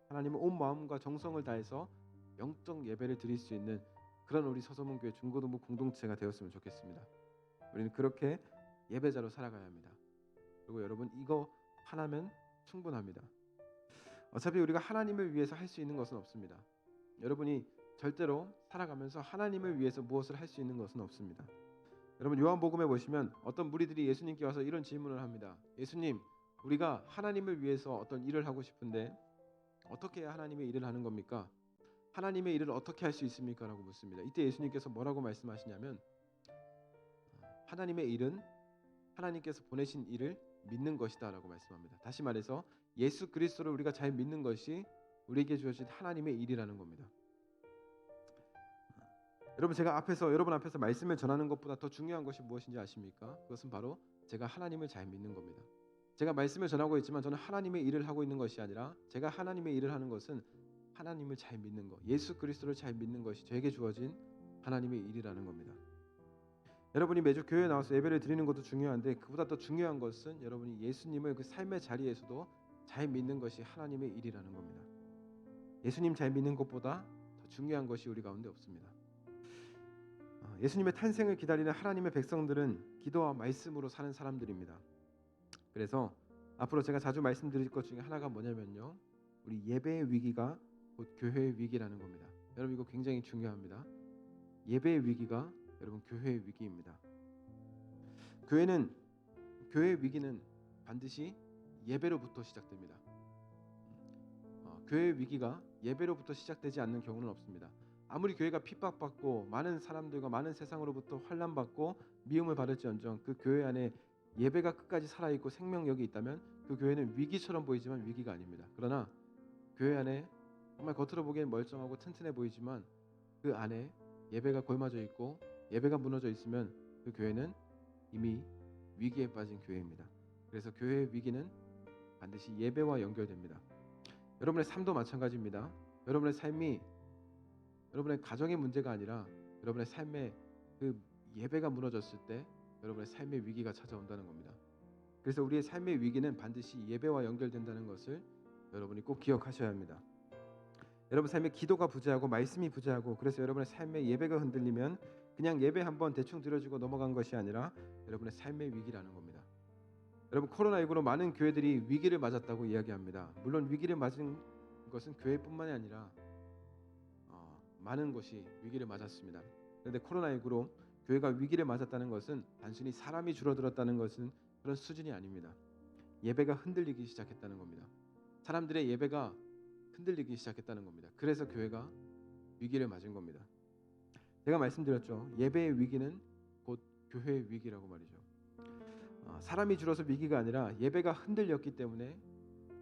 하나님의 온 마음과 정성을 다해서 영적 예배를 드릴 수 있는 그런 우리 서서문교회 중고등부 공동체가 되었으면 좋겠습니다. 우리는 그렇게 예배자로 살아가야 합니다. 그리고 여러분 이거 하나면 충분합니다. 어차피 우리가 하나님을 위해서 할 수 있는 것은 없습니다. 여러분이 절대로 살아가면서 하나님을 위해서 무엇을 할 수 있는 것은 없습니다. 여러분 요한복음에 보시면 어떤 무리들이 예수님께 와서 이런 질문을 합니다. 예수님, 우리가 하나님을 위해서 어떤 일을 하고 싶은데 어떻게 해야 하나님의 일을 하는 겁니까? 하나님의 일을 어떻게 할 수 있습니까? 라고 묻습니다. 이때 예수님께서 뭐라고 말씀하시냐면 하나님의 일은 하나님께서 보내신 일을 믿는 것이다 라고 말씀합니다. 다시 말해서 예수 그리스도를 우리가 잘 믿는 것이 우리에게 주어진 하나님의 일이라는 겁니다. 여러분 제가 여러분 앞에서 말씀을 전하는 것보다 더 중요한 것이 무엇인지 아십니까? 그것은 바로 제가 하나님을 잘 믿는 겁니다. 제가 말씀을 전하고 있지만 저는 하나님의 일을 하고 있는 것이 아니라 제가 하나님의 일을 하는 것은 하나님을 잘 믿는 것, 예수 그리스도를 잘 믿는 것이 저에게 주어진 하나님의 일이라는 겁니다. 여러분이 매주 교회에 나와서 예배를 드리는 것도 중요한데 그보다 더 중요한 것은 여러분이 예수님을 그 삶의 자리에서도 잘 믿는 것이 하나님의 일이라는 겁니다. 예수님 잘 믿는 것보다 더 중요한 것이 우리 가운데 없습니다. 예수님의 탄생을 기다리는 하나님의 백성들은 기도와 말씀으로 사는 사람들입니다. 그래서 앞으로 제가 자주 말씀드릴 것 중에 하나가 뭐냐면요, 우리 예배의 위기가 곧 교회의 위기라는 겁니다. 여러분 이거 굉장히 중요합니다. 예배의 위기가 여러분 교회의 위기입니다. 교회의 위기는 반드시 예배로부터 시작됩니다. 교회의 위기가 예배로부터 시작되지 않는 경우는 없습니다. 아무리 교회가 핍박받고 많은 사람들과 많은 세상으로부터 환난받고 미움을 받을지언정 그 교회 안에 예배가 끝까지 살아있고 생명력이 있다면 그 교회는 위기처럼 보이지만 위기가 아닙니다. 그러나 교회 안에 정말 겉으로 보기엔 멀쩡하고 튼튼해 보이지만 그 안에 예배가 골마져 있고 예배가 무너져 있으면 그 교회는 이미 위기에 빠진 교회입니다. 그래서 교회의 위기는 반드시 예배와 연결됩니다. 여러분의 삶도 마찬가지입니다. 여러분의 삶이 여러분의 가정의 문제가 아니라 여러분의 삶에 그 예배가 무너졌을 때 여러분의 삶의 위기가 찾아온다는 겁니다. 그래서 우리의 삶의 위기는 반드시 예배와 연결된다는 것을 여러분이 꼭 기억하셔야 합니다. 여러분 삶에 기도가 부재하고 말씀이 부재하고 그래서 여러분의 삶에 예배가 흔들리면 그냥 예배 한번 대충 드려주고 넘어간 것이 아니라 여러분의 삶의 위기라는 겁니다. 여러분 코로나19로 많은 교회들이 위기를 맞았다고 이야기합니다. 물론 위기를 맞은 것은 교회뿐만이 아니라 많은 것이 위기를 맞았습니다. 그런데 코로나19로 교회가 위기를 맞았다는 것은 단순히 사람이 줄어들었다는 것은 그런 수준이 아닙니다. 예배가 흔들리기 시작했다는 겁니다. 사람들의 예배가 흔들리기 시작했다는 겁니다. 그래서 교회가 위기를 맞은 겁니다. 제가 말씀드렸죠. 예배의 위기는 곧 교회의 위기라고 말이죠. 사람이 줄어서 위기가 아니라 예배가 흔들렸기 때문에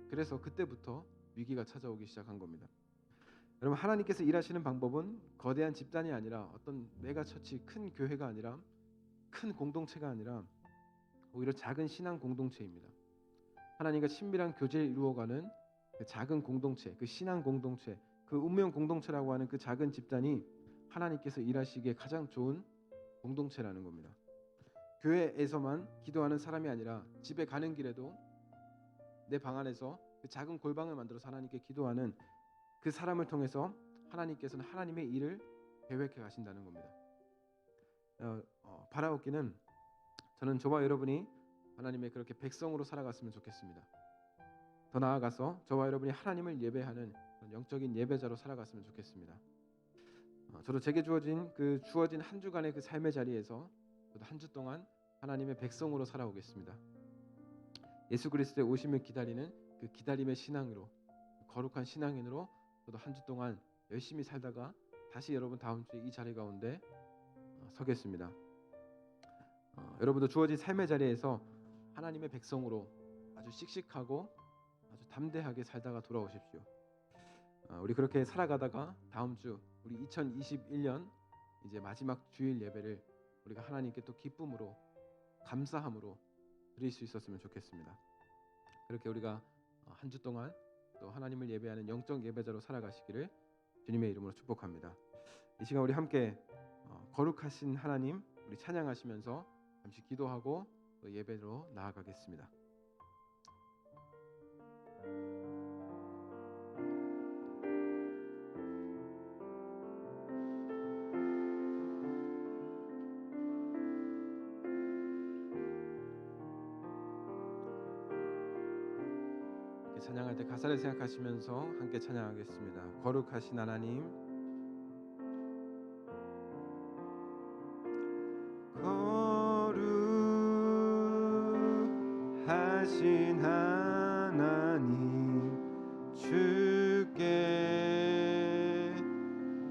그래서 그때부터 위기가 찾아오기 시작한 겁니다. 여러분 하나님께서 일하시는 방법은 거대한 집단이 아니라 어떤 메가처치 큰 교회가 아니라 큰 공동체가 아니라 오히려 작은 신앙 공동체입니다. 하나님과 친밀한 교제를 이루어가는 그 작은 공동체, 그 신앙 공동체, 그 운명 공동체라고 하는 그 작은 집단이 하나님께서 일하시기에 가장 좋은 공동체라는 겁니다. 교회에서만 기도하는 사람이 아니라 집에 가는 길에도 내 방 안에서 그 작은 골방을 만들어서 하나님께 기도하는 그 사람을 통해서 하나님께서는 하나님의 일을 계획해 가신다는 겁니다. 바라옵기는 저는 저와 여러분이 하나님의 그렇게 백성으로 살아갔으면 좋겠습니다. 더 나아가서 저와 여러분이 하나님을 예배하는 영적인 예배자로 살아갔으면 좋겠습니다. 저도 제게 주어진 한 주간의 그 삶의 자리에서 저도 한 주 동안 하나님의 백성으로 살아오겠습니다. 예수 그리스도의 오심을 기다리는 그 기다림의 신앙으로 거룩한 신앙인으로 저도 한 주 동안 열심히 살다가 다시 여러분 다음 주에 이 자리 가운데 서겠습니다. 여러분도 주어진 삶의 자리에서 하나님의 백성으로 아주 씩씩하고 아주 담대하게 살다가 돌아오십시오. 우리 그렇게 살아가다가 다음 주 우리 2021년 이제 마지막 주일 예배를 우리가 하나님께 또 기쁨으로 감사함으로 드릴 수 있었으면 좋겠습니다. 그렇게 우리가 한 주 동안 또 하나님을 예배하는 영적 예배자로 살아가시기를 주님의 이름으로 축복합니다. 이 시간 우리 함께 거룩하신 하나님 우리 찬양하시면서 잠시 기도하고 또 예배로 나아가겠습니다. 찬양할 때 가사를 생각하시면서 함께 찬양하겠습니다. 거룩하신 하나님, 거룩하신 하나님 주께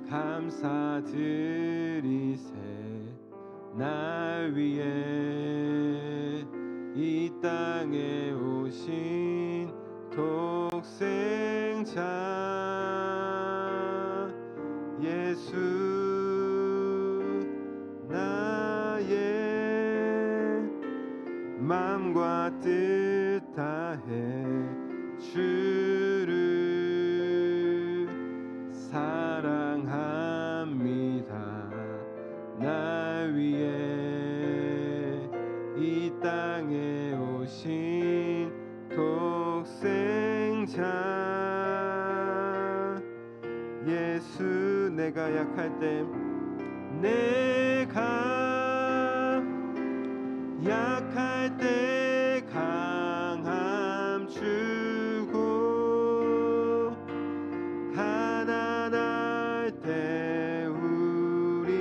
감사드리세. 날 위해 이 땅에 오신 독생자 예수 나의 마음과 뜻 다해 주를 사랑합니다. 날 위해 이 땅에 오신 독생자 예수 내가 약할 때 강함 주고 가난할 때 우리를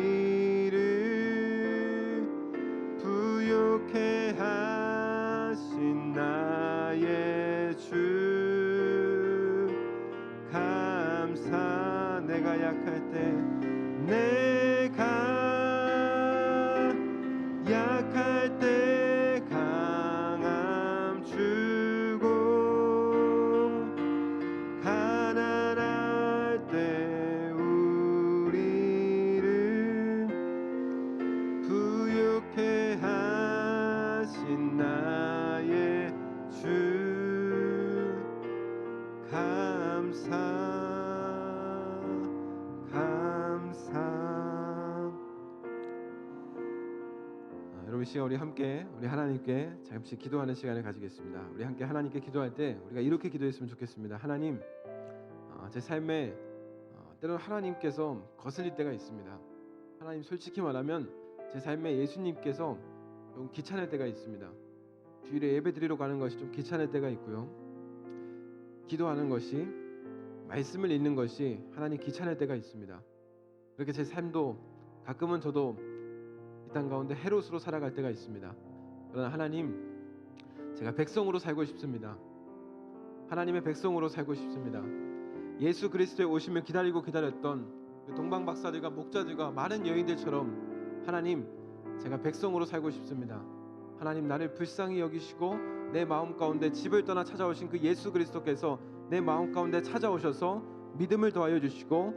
부욕해 하신 나의 주 감사 내가 약할 때 강함 주고 가난할 때 우리를 부욕해 하신 나의 주 감사 여러분, 시간 우리 함께 우리 하나님께 잠시 기도하는 시간을 가지겠습니다. 우리 함께 하나님께 기도할 때 우리가 이렇게 기도했으면 좋겠습니다. 하나님, 제 삶에 때로는 하나님께서 거슬릴 때가 있습니다. 하나님, 솔직히 말하면 제 삶에 예수님께서 좀 귀찮을 때가 있습니다. 주일에 예배 드리러 가는 것이 좀 귀찮을 때가 있고요. 기도하는 것이, 말씀을 읽는 것이 하나님 귀찮을 때가 있습니다. 그렇게 제 삶도 가끔은 저도 이 땅 가운데 헤롯으로 살아갈 때가 있습니다. 그러나 하나님, 제가 백성으로 살고 싶습니다. 하나님의 백성으로 살고 싶습니다. 예수 그리스도의 오심을 기다렸던 그 동방 박사들과 목자들과 많은 여인들처럼 하나님, 제가 백성으로 살고 싶습니다. 하나님, 나를 불쌍히 여기시고 내 마음 가운데 집을 떠나 찾아오신 그 예수 그리스도께서 내 마음 가운데 찾아오셔서 믿음을 더하여 주시고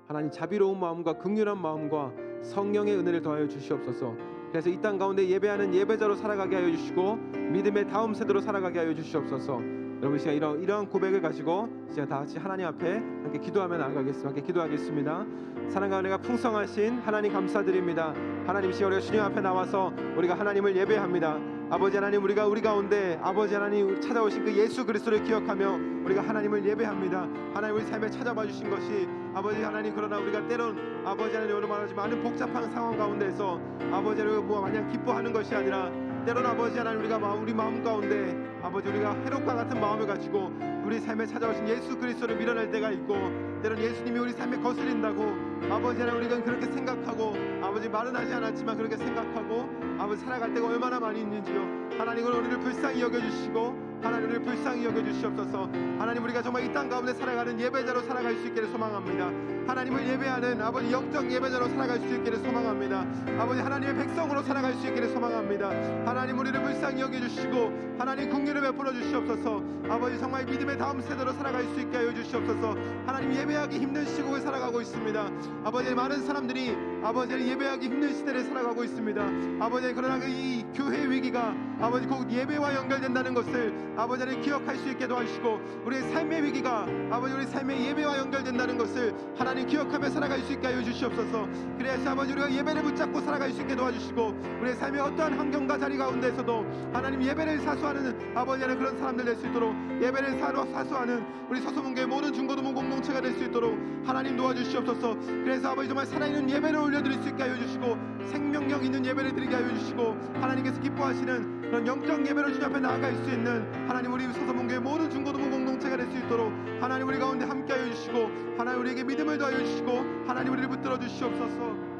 하나님, 자비로운 마음과 긍휼한 마음과 성령의 은혜를 더하여 주시옵소서. 그래서 이 땅 가운데 예배하는 예배자로 살아가게 하여 주시고 믿음의 다음 세대로 살아가게 하여 주시옵소서. 여러분, 시간 이러한 고백을 가지고 시간 다 같이 하나님 앞에 함께 기도하며 나아가겠습니다. 함께 기도하겠습니다. 사랑과 은혜가 풍성하신 하나님 감사드립니다. 하나님, 시간 우리가 주님 앞에 나와서 우리가 하나님을 예배합니다. 아버지 하나님, 우리 가운데 아버지 하나님 찾아오신 그 예수 그리스도를 기억하며 우리가 하나님을 예배합니다. 하나님, 우리 삶에 찾아봐 주신 것이 아버지 하나님, 그러나 우리가 때론 아버지 하나님 오늘 말하지 많은 복잡한 상황 가운데서 아버지 하나님 마냥 기뻐하는 것이 아니라 때론 아버지 하나님 우리 마음 가운데 아버지 우리가 해롭과 같은 마음을 가지고 우리 삶에 찾아오신 예수 그리스도를 밀어낼 때가 있고 때론 예수님이 우리 삶에 거슬린다고 아버지 하나님 우리가 그렇게 생각하고 아버지 말은 하지 않았지만 그렇게 생각하고 아버지 살아갈 때가 얼마나 많이 있는지요. 하나님, 우리를 불쌍히 여겨주시고 하나님, 우리를 불쌍히 여겨주시옵소서. 하나님, 우리가 정말 이 땅 가운데 살아가는 예배자로 살아갈 수 있기를 소망합니다. 하나님을 예배하는 아버지 영적 예배자로 살아갈 수 있기를 소망합니다. 아버지 하나님의 백성으로 살아갈 수 있기를 소망합니다. 하나님, 우리를 불쌍히 여겨주시고 하나님 긍휼을 베풀어 주시옵소서. 아버지 정말 믿음의 다음 세대로 살아갈 수 있게 하여 주시옵소서. 하나님, 예배하기 힘든 시국을 살아가고 있습니다. 아버지, 많은 사람들이 아버지 예배하기 힘든 시대를 살아가고 있습니다. 아버지, 그러나 이 교회 위기가 아버지 곧 예배와 연결된다는 것을 아버지 하나님 기억할 수 있게 도와주시고 우리의 삶의 위기가 아버지 우리 삶의 예배와 연결된다는 것을 하나님 기억하며 살아갈 수 있게 하여 주시옵소서. 그래서 아버지 우리가 예배를 붙잡고 살아갈 수 있게 도와주시고 우리의 삶의 어떠한 환경과 자리 가운데서도 하나님 예배를 사수하는 아버지 하나님 그런 사람들 될 수 있도록 예배를 사수하는 우리 서소문교회 모든 중고등부 공동체가 될 수 있도록 하나님 도와주시옵소서. 그래서 아버지 정말 살아있는 예배를 올려드릴 수 있게 하여 주시고 생명력 있는 예배를 드리게 하여 주시고 하나님께서 기뻐하시는 그런 영적 예배를 주님 앞에 나아갈 수 있는 하나님 우리 서소문교회 모든 중고등부 공동체가 될 수 있도록 하나님 우리 가운데 함께 하여 주시고 하나님 우리에게 믿음을 더하여 주시고 하나님 우리를 붙들어 주시옵소서.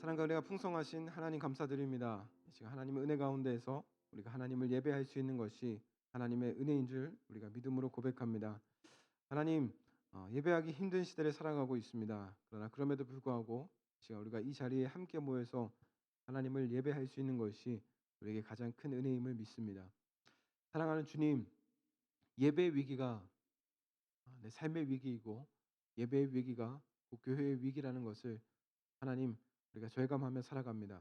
사랑과 은혜가 풍성하신 하나님 감사드립니다. 지금 하나님의 은혜 가운데에서 우리가 하나님을 예배할 수 있는 것이 하나님의 은혜인 줄 우리가 믿음으로 고백합니다. 하나님, 예배하기 힘든 시대를 살아가고 있습니다. 그러나 그럼에도 불구하고 지금 우리가 이 자리에 함께 모여서 하나님을 예배할 수 있는 것이 우리에게 가장 큰 은혜임을 믿습니다. 사랑하는 주님, 예배의 위기가 내 삶의 위기이고 예배의 위기가 교회의 위기라는 것을 하나님 우리가 절감하며 살아갑니다.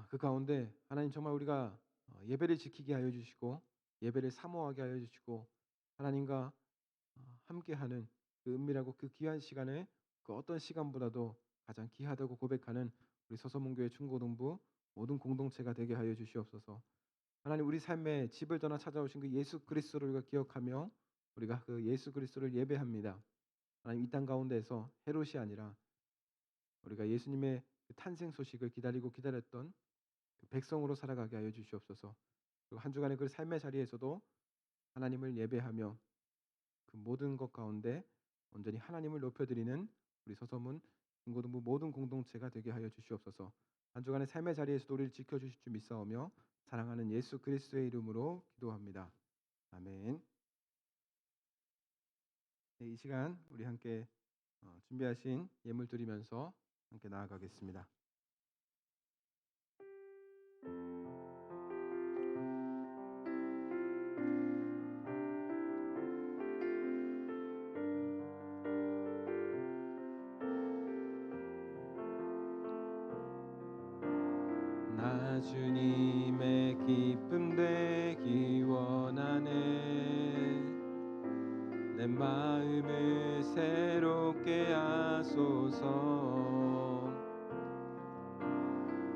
그 가운데 하나님 정말 우리가 예배를 지키게 하여 주시고 예배를 사모하게 하여 주시고 하나님과 함께하는 그 은밀하고 그 귀한 시간을 그 어떤 시간보다도 가장 귀하다고 고백하는 우리 서서문교회 중고등부 모든 공동체가 되게 하여 주시옵소서. 하나님, 우리 삶에 집을 떠나 찾아오신 그 예수 그리스도를 우리가 기억하며 우리가 그 예수 그리스도를 예배합니다. 하나님, 이 땅 가운데에서 헤롯이 아니라 우리가 예수님의 그 탄생 소식을 기다렸던 그 백성으로 살아가게 하여 주시옵소서. 그리고 한 주간의 그 삶의 자리에서도 하나님을 예배하며 그 모든 것 가운데 온전히 하나님을 높여드리는 우리 서서문 중고등부 모든 공동체가 되게 하여 주시옵소서. 한 주간의 삶의 자리에서도 우리를 지켜주실 줄 믿사오며 사랑하는 예수 그리스도의 이름으로 기도합니다. 아멘. 네, 이 시간 우리 함께 준비하신 예물 드리면서 함께 나아가겠습니다. 나 주님의 기쁨 되기 원하네. 내 마음을 새롭게 하소서.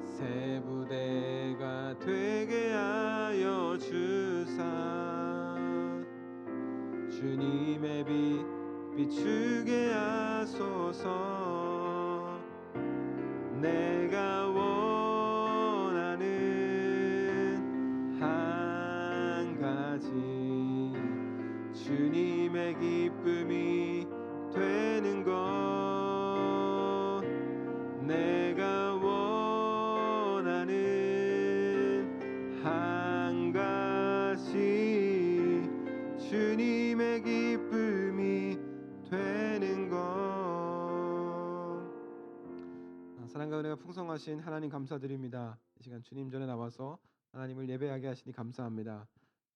새 부대가 되게 하여 주사 주님의 빛 비추게 하소서. 내가 원하는 한 가지 주님의 기쁨이 되는 것. 내가 원하는 한 가지 주님의 기쁨이 되는 것. 사랑과 은혜가 풍성하신 하나님 감사드립니다. 이 시간 주님 전에 나와서 하나님을 예배하게 하시니 감사합니다.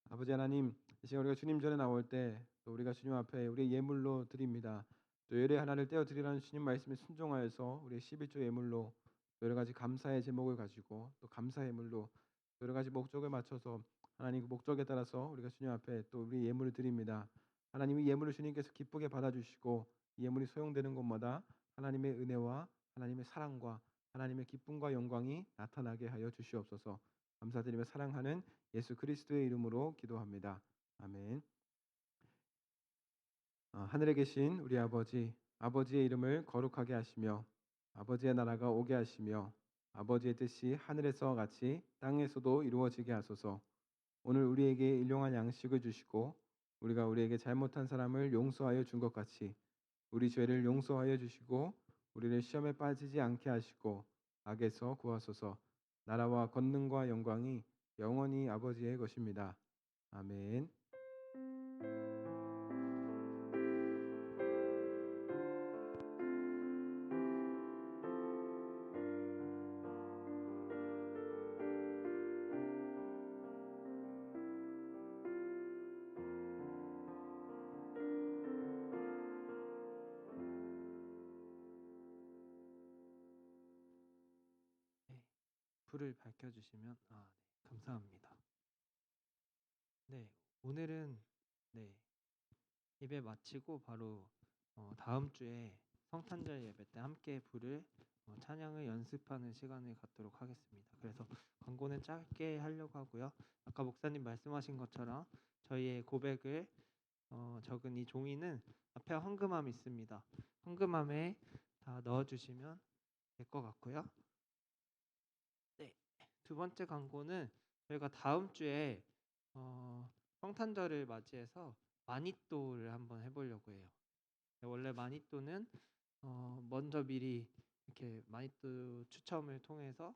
아버지 하나님, 이 시간 우리가 주님 전에 나올 때 또 우리가 주님 앞에 우리의 예물로 드립니다. 또 열의 하나를 떼어 드리라는 주님 말씀에 순종하여서 우리의 11조 예물로 여러 가지 감사의 제목을 가지고 또 감사 예물로 여러 가지 목적을 맞춰서 하나님 그 목적에 따라서 우리가 주님 앞에 또 우리 예물을 드립니다. 하나님이 예물을 주님께서 기쁘게 받아주시고 이 예물이 소용되는 곳마다 하나님의 은혜와 하나님의 사랑과 하나님의 기쁨과 영광이 나타나게 하여 주시옵소서. 감사드리며 사랑하는 예수 그리스도의 이름으로 기도합니다. 아멘. 하늘에 계신 우리 아버지, 아버지의 이름을 거룩하게 하시며 아버지의 나라가 오게 하시며 아버지의 뜻이 하늘에서 같이 땅에서도 이루어지게 하소서. 오늘 우리에게 일용할 양식을 주시고 우리가 우리에게 잘못한 사람을 용서하여 준 것 같이 우리 죄를 용서하여 주시고 우리를 시험에 빠지지 않게 하시고 악에서 구하소서. 나라와 권능과 영광이 영원히 아버지의 것입니다. 아멘. 네, 불을 밝혀주시면 네, 감사합니다. 네, 오늘은 네, 예배 마치고 바로 다음 주에 성탄절 예배 때 함께 불을 찬양을 연습하는 시간을 갖도록 하겠습니다. 그래서 광고는 짧게 하려고 하고요. 아까 목사님 말씀하신 것처럼 저희의 고백을 적은 이 종이는 앞에 헌금함이 있습니다. 헌금함에 다 넣어주시면 될 것 같고요. 네, 두 번째 광고는 저희가 다음 주에 성탄절을 맞이해서 마니또를 한번 해보려고 해요. 원래 마니또는 먼저 미리 이렇게 마니또 추첨을 통해서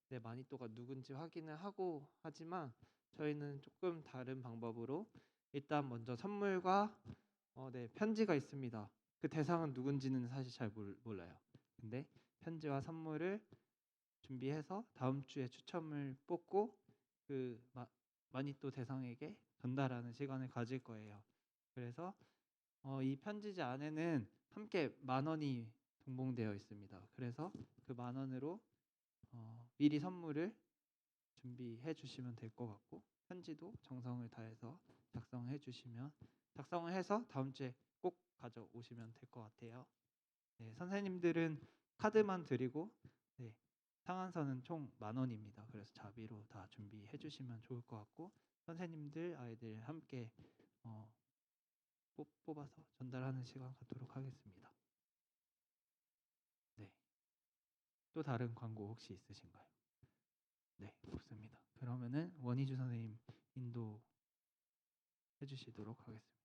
내 마니또가 누군지 확인을 하고 하지만 저희는 조금 다른 방법으로 일단 먼저 선물과 네, 편지가 있습니다. 그 대상은 누군지는 사실 잘 몰라요. 근데 편지와 선물을 준비해서 다음 주에 추첨을 뽑고 그 마니또 대상에게 전달하는 시간을 가질 거예요. 그래서 이 편지지 안에는 함께 10,000원이 동봉되어 있습니다. 그래서 그 10,000원으로 미리 선물을 준비해 주시면 될 것 같고 편지도 정성을 다해서 작성해 주시면 작성을 해서 다음 주에 꼭 가져오시면 될 것 같아요. 네, 선생님들은 카드만 드리고 네, 상한선은 총 10,000원입니다. 그래서 자비로 다 준비해 주시면 좋을 것 같고 선생님들 아이들 함께 뽑아서 전달하는 시간 갖도록 하겠습니다. 네. 또 다른 광고 혹시 있으신가요? 네, 없습니다. 그러면은 원희주 선생님 인도해 주시도록 하겠습니다.